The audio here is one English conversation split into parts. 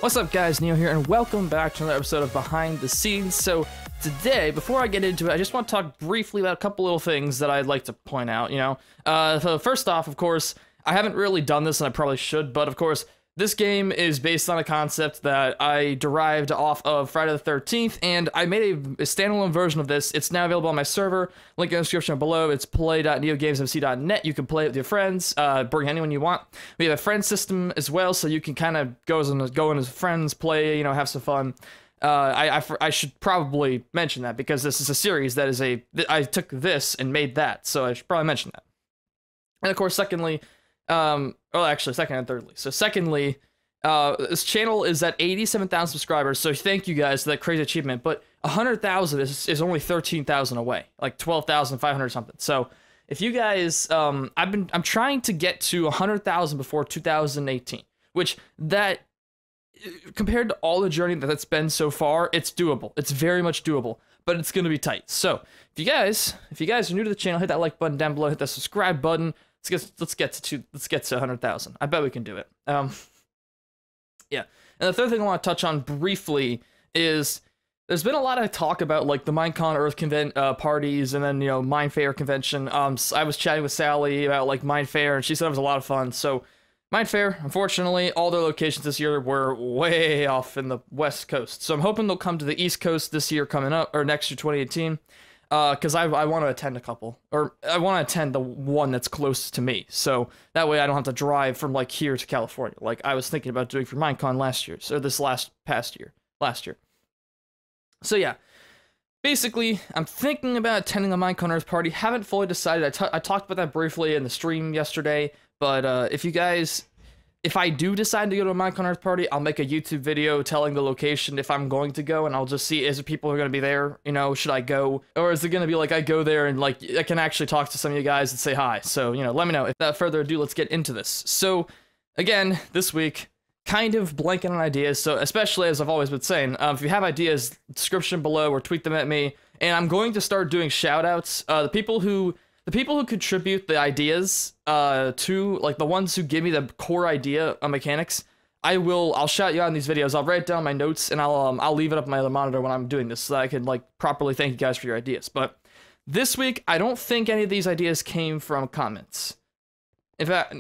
What's up guys, Neo here, and welcome back to another episode of Behind the Scenes. So today, before I get into it, I just want to talk briefly about a couple little things that I'd like to point out, So first off, of course, I haven't really done this and I probably should, but of course, this game is based on a concept that I derived off of Friday the 13th, and I made a standalone version of this. It's now available on my server, link in the description below. It's play.neogamesmc.net. You can play it with your friends, bring anyone you want. We have a friend system as well, so you can kind of go in as friends, play, have some fun. I should probably mention that, because this is a series that is I took this and made that, so I should probably mention that. And of course, secondly, well, actually, second and thirdly. So secondly, this channel is at 87,000 subscribers, so thank you guys for that crazy achievement, but 100,000 is only 13,000 away, like 12,500 something. So if you guys, I'm trying to get to 100,000 before 2018, which that, compared to all the journey that's been so far, it's doable. It's very much doable, but it's going to be tight. So if you guys are new to the channel, hit that like button down below, hit that subscribe button. Let's get to 100,000. I bet we can do it. Yeah. And the third thing I want to touch on briefly is there's been a lot of talk about like the Minecon Earth parties and then Mindfair convention. I was chatting with Sally about like Mindfair, and she said it was a lot of fun. So Mindfair, unfortunately, all their locations this year were way off in the West Coast. So I'm hoping they'll come to the East Coast this year coming up, or next year, 2018. Because I want to attend a couple, or I want to attend the one that's closest to me, so that way I don't have to drive from like here to California, like I was thinking about doing for Minecon last year, so last year. So yeah, basically, I'm thinking about attending a Minecon Earth party. Haven't fully decided. I talked about that briefly in the stream yesterday, but if I do decide to go to a Minecon Earth party, I'll make a YouTube video telling the location if I'm going to go, and I'll just see, is it people who are going to be there, should I go? Or is it going to be like I go there and like I can actually talk to some of you guys and say hi? So, let me know. Without further ado, let's get into this. So, again, this week, kind of blanking on ideas, so especially as I've always been saying, if you have ideas, description below or tweet them at me, and I'm going to start doing shout-outs. The people who contribute the ideas, to, like, the ones who give me the core idea of mechanics, I'll shout you out in these videos. I'll write down my notes, and I'll leave it up on my other monitor when I'm doing this, so that I can, like, properly thank you guys for your ideas. But this week, I don't think any of these ideas came from comments. In fact,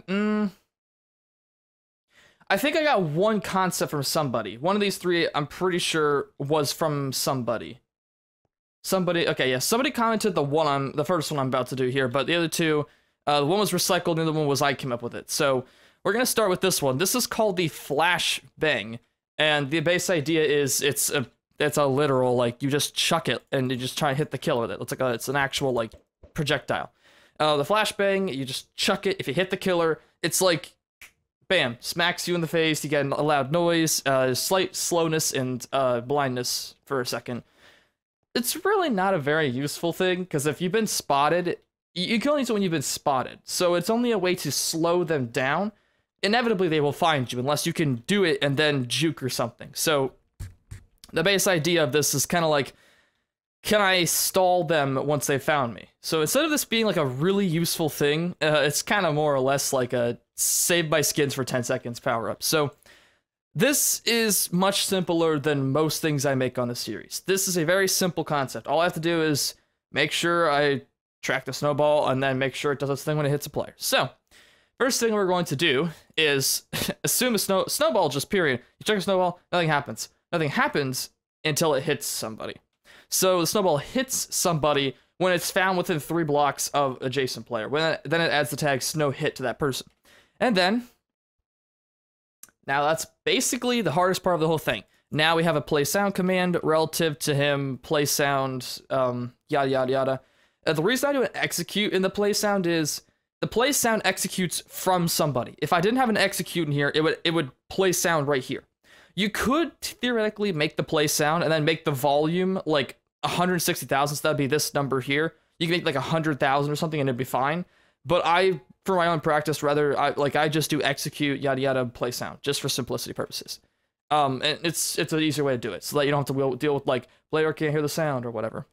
I think I got one concept from somebody. One of these three, I'm pretty sure, was from somebody. Okay, yeah, somebody commented the first one I'm about to do here, but the other two, the one was recycled, and the other one was I came up with it. So we're gonna start with this one. This is called the Flash Bang, and the base idea is it's a literal, like, you just chuck it and you just try and hit the kill with it. It's an actual like projectile. The Flash Bang, you just chuck it. If you hit the killer, it's like, bam, smacks you in the face. You get a loud noise, slight slowness and blindness for a second. It's really not a very useful thing, because if you've been spotted, you can only use it when you've been spotted. So it's only a way to slow them down. Inevitably, they will find you, unless you can do it and then juke or something. So the base idea of this is kind of like, can I stall them once they found me? So instead of this being like a really useful thing, it's kind of more or less like a save my skins for 10 seconds power up. So this is much simpler than most things I make on the series. This is a very simple concept. All I have to do is make sure I track the snowball, and then make sure it does its thing when it hits a player. So, first thing we're going to do is assume a snowball, just period. You check a snowball, nothing happens. Nothing happens until it hits somebody. So the snowball hits somebody when it's found within 3 blocks of adjacent player. Then it adds the tag snow hit to that person. And then, now that's basically the hardest part of the whole thing. Now we have a play sound command relative to him, play sound, yada yada yada. The reason I do an execute in the play sound is the play sound executes from somebody. If I didn't have an execute in here, it would play sound right here. You could theoretically make the play sound and then make the volume like 160,000, so that'd be this number here. You can make like 100,000 or something and it'd be fine. But for my own practice, I just do execute yada yada play sound, just for simplicity purposes. And it's an easier way to do it, so that you don't have to deal with like player can't hear the sound or whatever.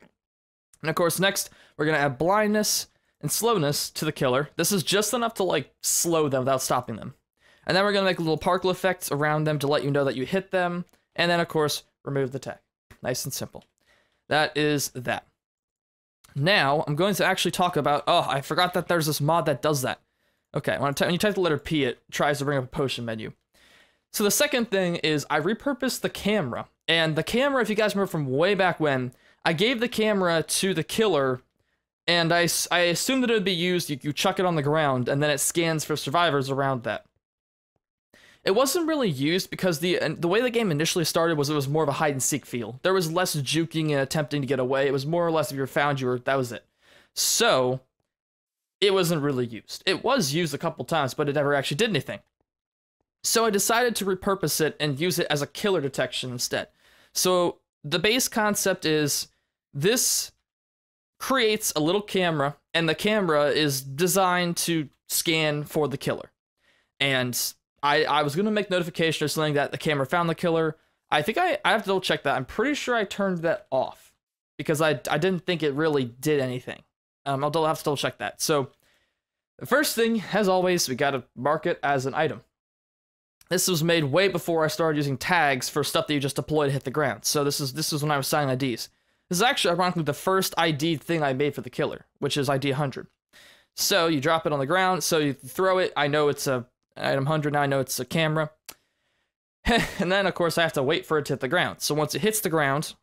And of course, next we're gonna add blindness and slowness to the killer. This is just enough to like slow them without stopping them. And then we're going to make little particle effects around them to let you know that you hit them. And then, of course, remove the tag. Nice and simple. That is that. Now, I'm going to actually talk about... Oh, I forgot that there's this mod that does that. Okay, when you type the letter P, it tries to bring up a potion menu. So the second thing is I repurposed the camera. And the camera, if you guys remember from way back when, I gave the camera to the killer, and I assumed that it would be used, you chuck it on the ground, and then it scans for survivors around that. It wasn't really used because the way the game initially started was it was more of a hide-and-seek feel. There was less juking and attempting to get away. It was more or less if you were found, that was it. So, it wasn't really used. It was used a couple times, but it never actually did anything. So I decided to repurpose it and use it as a killer detection instead. So the base concept is this creates a little camera, and the camera is designed to scan for the killer. And I was going to make notification or something that the camera found the killer. I think I have to double check that. I'm pretty sure I turned that off because I didn't think it really did anything. I'll have to double check that. So the first thing, as always, we got to mark it as an item. This was made way before I started using tags for stuff that you just deploy to hit the ground. So this is when I was signing IDs. This is actually, ironically, the first ID thing I made for the killer, which is ID 100. So you drop it on the ground, so you throw it. I know it's a item 100, now I know it's a camera. And then, of course, I have to wait for it to hit the ground. So once it hits the ground,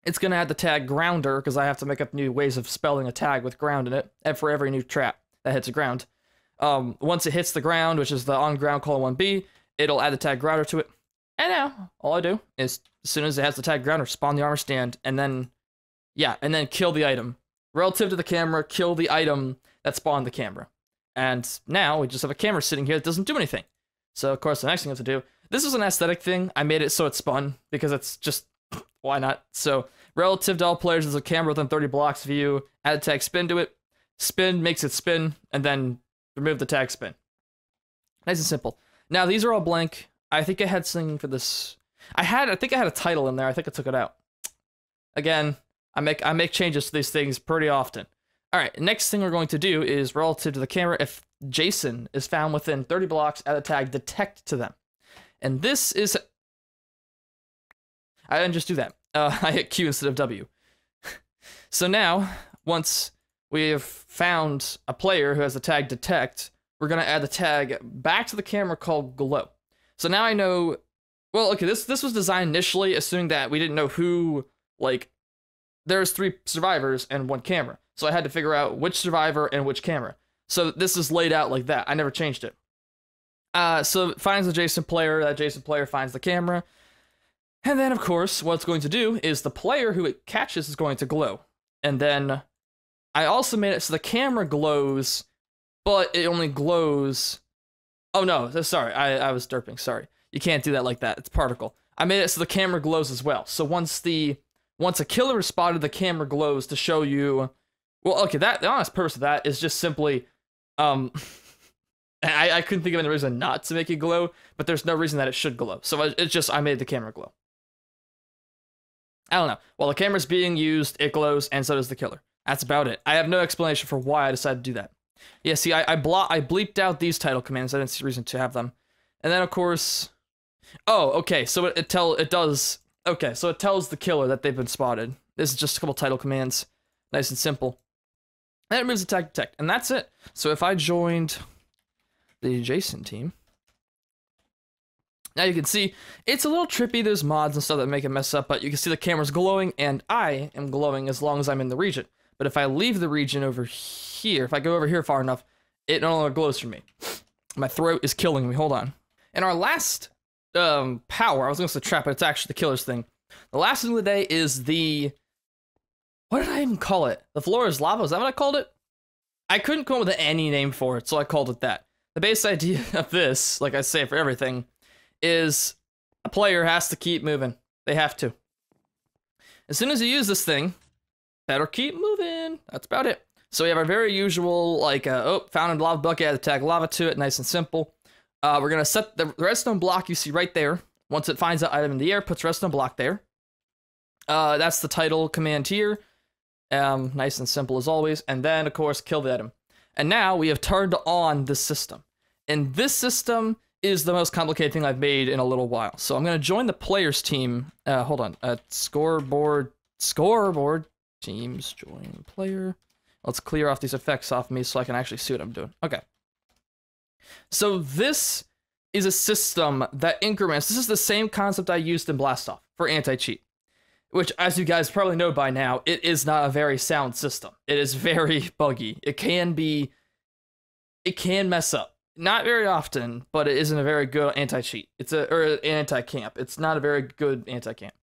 it's going to add the tag grounder, because I have to make up new ways of spelling a tag with ground in it, and for every new trap that hits the ground. Once it hits the ground, which is the on ground colon 1B, it'll add the tag grounder to it. And now, all I do is, as soon as it has the tag grounder, spawn the armor stand, and then, yeah, and then kill the item. Relative to the camera, kill the item that spawned the camera. And now, we just have a camera sitting here that doesn't do anything. So, of course, the next thing I have to do, this is an aesthetic thing. I made it so it's spun, because it's just, why not? So, relative to all players, there's a camera within 30 blocks of you, add a tag spin to it, spin makes it spin, and then remove the tag spin. Nice and simple. Now, these are all blank. I think I had something for this. I think I had a title in there. I think I took it out. Again, I make changes to these things pretty often. All right, next thing we're going to do is relative to the camera, if Jason is found within 30 blocks, add a tag detect to them. And this is... I didn't just do that. I hit Q instead of W. So now, once we have found a player who has the tag detect, we're going to add the tag back to the camera called glow. So now I know, well, okay, this was designed initially assuming that we didn't know who, like, there's 3 survivors and 1 camera. So I had to figure out which survivor and which camera. So this is laid out like that. I never changed it. So it finds the Jason player, that Jason player finds the camera. And then, of course, what it's going to do is the player who it catches is going to glow. And then I also made it so the camera glows, but it only glows... Oh, no, sorry, I was derping, sorry. You can't do that like that, it's particle. I made it so the camera glows as well. So once a killer is spotted, the camera glows to show you... Well, okay, the honest purpose of that is just simply... I couldn't think of any reason not to make it glow, but there's no reason that it should glow. So it's just, I made the camera glow. I don't know. While the camera's being used, it glows, and so does the killer. That's about it. I have no explanation for why I decided to do that. Yeah, see, I bleeped out these title commands. I didn't see a reason to have them. And then, of course... Oh, okay, so it tells the killer that they've been spotted. This is just a couple title commands. Nice and simple. And it moves the tag detect, and that's it. So if I joined the Jason team... Now you can see, it's a little trippy, there's mods and stuff that make it mess up, but you can see the camera's glowing, and I am glowing as long as I'm in the region. But if I leave the region over here, if I go over here far enough, it no longer glows for me. My throat is killing me, hold on. And our last power, I was going to say trap, but it's actually the killer's thing. The last thing of the day is the... What did I even call it? The floor is lava, is that what I called it? I couldn't come up with any name for it, so I called it that. The base idea of this, like I say for everything, is a player has to keep moving. They have to. As soon as you use this thing, better keep moving. That's about it. So we have our very usual, like, found a lava bucket, add a tag lava to it, nice and simple. We're going to set the redstone block you see right there. Once it finds that item in the air, puts redstone block there. That's the title command here. Nice and simple as always. And then, of course, kill the item. And now we have turned on this system. And this system is the most complicated thing I've made in a little while. So I'm going to join the players team. Hold on. Scoreboard teams, join player. Let's clear off these effects off me so I can actually see what I'm doing. Okay. So this is a system that increments. This is the same concept I used in Blast Off for anti-cheat, which, as you guys probably know by now, it is not a very sound system. It is very buggy. It can mess up. Not very often, but it isn't a very good anti-cheat. Or anti-camp. It's not a very good anti-camp.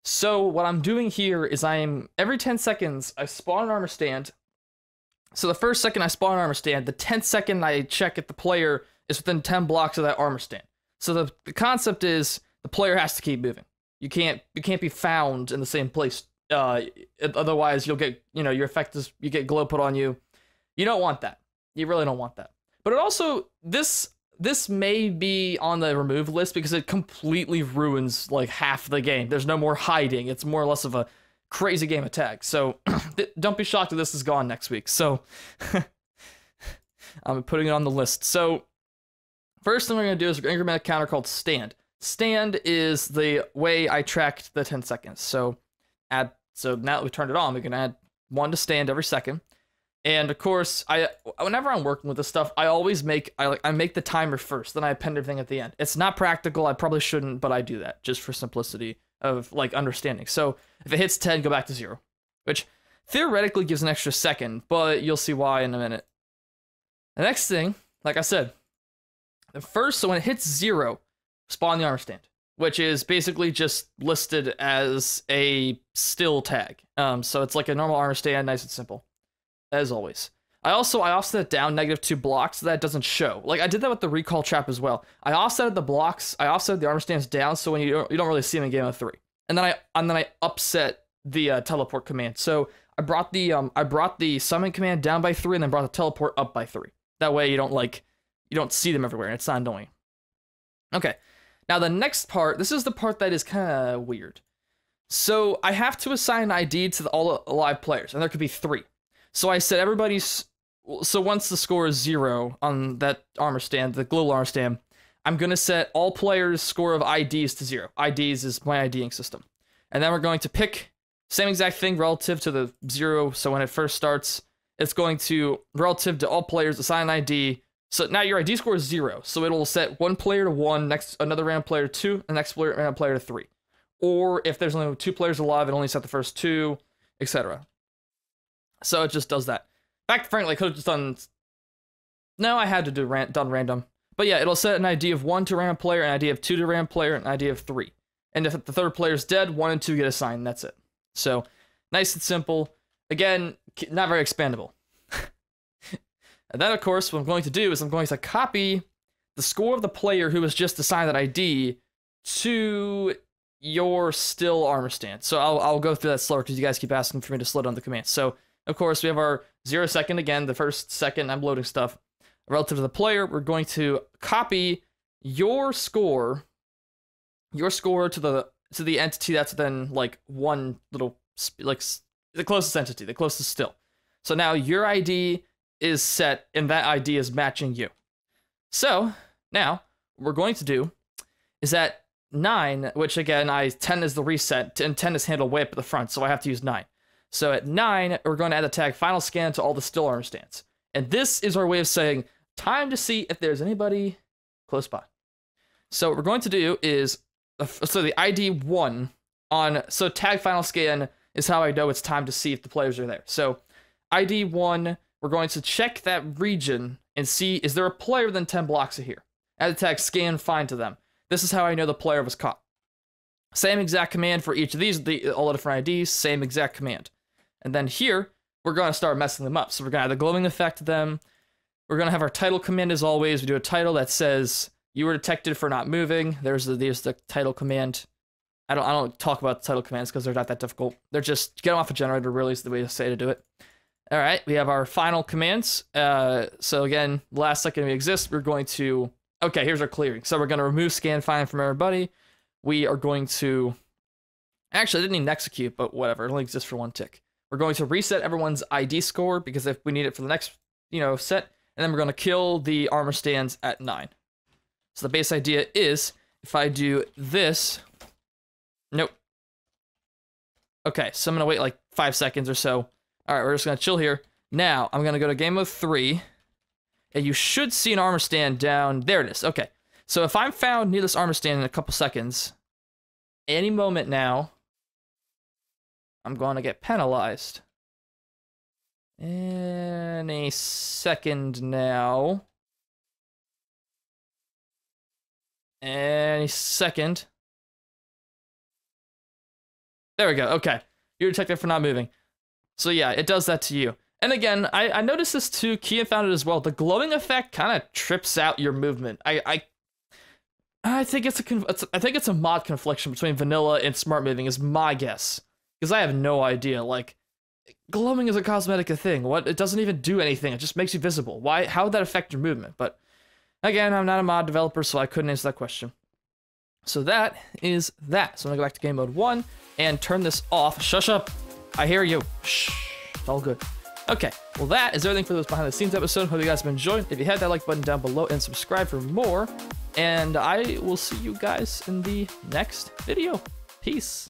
So what I'm doing here is every 10 seconds, I spawn an armor stand. So the first second I spawn an armor stand, the 10th second I check if the player is within 10 blocks of that armor stand. So the concept is the player has to keep moving. You can't be found in the same place. Otherwise you'll get, your effect is, you get glow put on you. You don't want that. You really don't want that. But it also, this may be on the remove list because it completely ruins like half the game. There's no more hiding. It's more or less of a crazy game of tag. So don't be shocked if this is gone next week. So I'm putting it on the list. So first thing we're going to do is we're going to increment a counter called stand. Stand is the way I tracked the 10 seconds. So now that we turned it on, we can add 1 to stand every second. And of course, whenever I'm working with this stuff, I always make the timer first, then I append everything at the end. It's not practical, I probably shouldn't, but I do that just for simplicity of like understanding. So if it hits 10, go back to 0, which theoretically gives an extra second, but you'll see why in a minute. The next thing, like I said, so when it hits 0, spawn the armor stand, which is basically just listed as a still tag. So it's like a normal armor stand, nice and simple. As always. I offset it down -2 blocks so that it doesn't show. Like I did that with the recall trap as well. I offset the blocks, I offset the armor stands down so when you don't really see them in game of 3. And then I upset the teleport command. So I brought the summon command down by 3 and then brought the teleport up by 3. That way you don't see them everywhere and it's not annoying. Okay. Now the next part, this is the part that is kind of weird. So I have to assign an ID to all live players, and there could be 3. So I said so once the score is 0 on that armor stand, the global armor stand, I'm going to set all players' score of IDs to 0. IDs is my IDing system. And then we're going to pick same exact thing relative to the 0. So when it first starts, it's going to, relative to all players, assign an ID. So now your ID score is 0. So it'll set one player to 1, another random player to 2, and next random player to 3. Or if there's only 2 players alive, it only set the first 2, etc. So it just does that. In fact, frankly, I could have just done... No, I had to do done random. But yeah, it'll set an ID of 1 to random player, an ID of 2 to random player, and an ID of 3. And if the third player's dead, 1 and 2 get assigned, and that's it. So, nice and simple. Again, not very expandable. And then, of course, what I'm going to do is I'm going to copy the score of the player who was just assigned that ID to your still armor stand. So I'll go through that slower because you guys keep asking for me to slow down the command. So, of course, we have our 0 second again, the first second I'm loading stuff. Relative to the player, we're going to copy your score to the entity that's then like one little, like the closest entity, the closest still. So now your ID is set and that ID is matching you. So now what we're going to do is at 9, which again, 10 is the reset and 10 is handled way up at the front, so I have to use 9. So at 9, we're going to add the tag final scan to all the still armor stands. And this is our way of saying time to see if there's anybody close by. So what we're going to do is, so the ID 1 so tag final scan is how I know it's time to see if the players are there. So ID 1, we're going to check that region and see, is there a player within 10 blocks of here? Add the tag scan find to them. This is how I know the player was caught. Same exact command for each of these, all the different IDs, same exact command. And then here, we're going to start messing them up. So we're going to add the glowing effect to them. We're going to have our title command as always. We do a title that says, you were detected for not moving. There's the title command. I don't talk about the title commands because they're not that difficult. They're just, get them off a generator really is the way to say to do it. All right, we have our final commands. So again, last second we exist, we're going to, okay, here's our clearing. So we're going to remove scan find from everybody. We are going to, actually, I didn't even execute, but whatever, it only exists for 1 tick. We're going to reset everyone's ID score because if we need it for the next, set, and then we're going to kill the armor stands at 9. So the base idea is if I do this, nope. Okay, so I'm gonna wait like 5 seconds or so. All right, we're just gonna chill here. Now I'm gonna go to game mode 3, and you should see an armor stand down. There it is. Okay, so if I'm found near this armor stand in a couple seconds, any moment now, I'm gonna get penalized. Any second now. Any second. There we go. Okay. You're detected for not moving. So yeah, it does that to you. And again, I noticed this too. Kian found it as well. The glowing effect kind of trips out your movement. I think it's a mod confliction between vanilla and smart moving is my guess. Because I have no idea. Like, glowing is a cosmetic thing. What? It doesn't even do anything. It just makes you visible. Why? How would that affect your movement? But again, I'm not a mod developer, so I couldn't answer that question. So that is that. So I'm gonna go back to game mode 1 and turn this off. Shush up. I hear you. Shh. It's all good. Okay, well that is everything for this behind the scenes episode. Hope you guys have enjoyed. If you hit that like button down below and subscribe for more. And I will see you guys in the next video. Peace.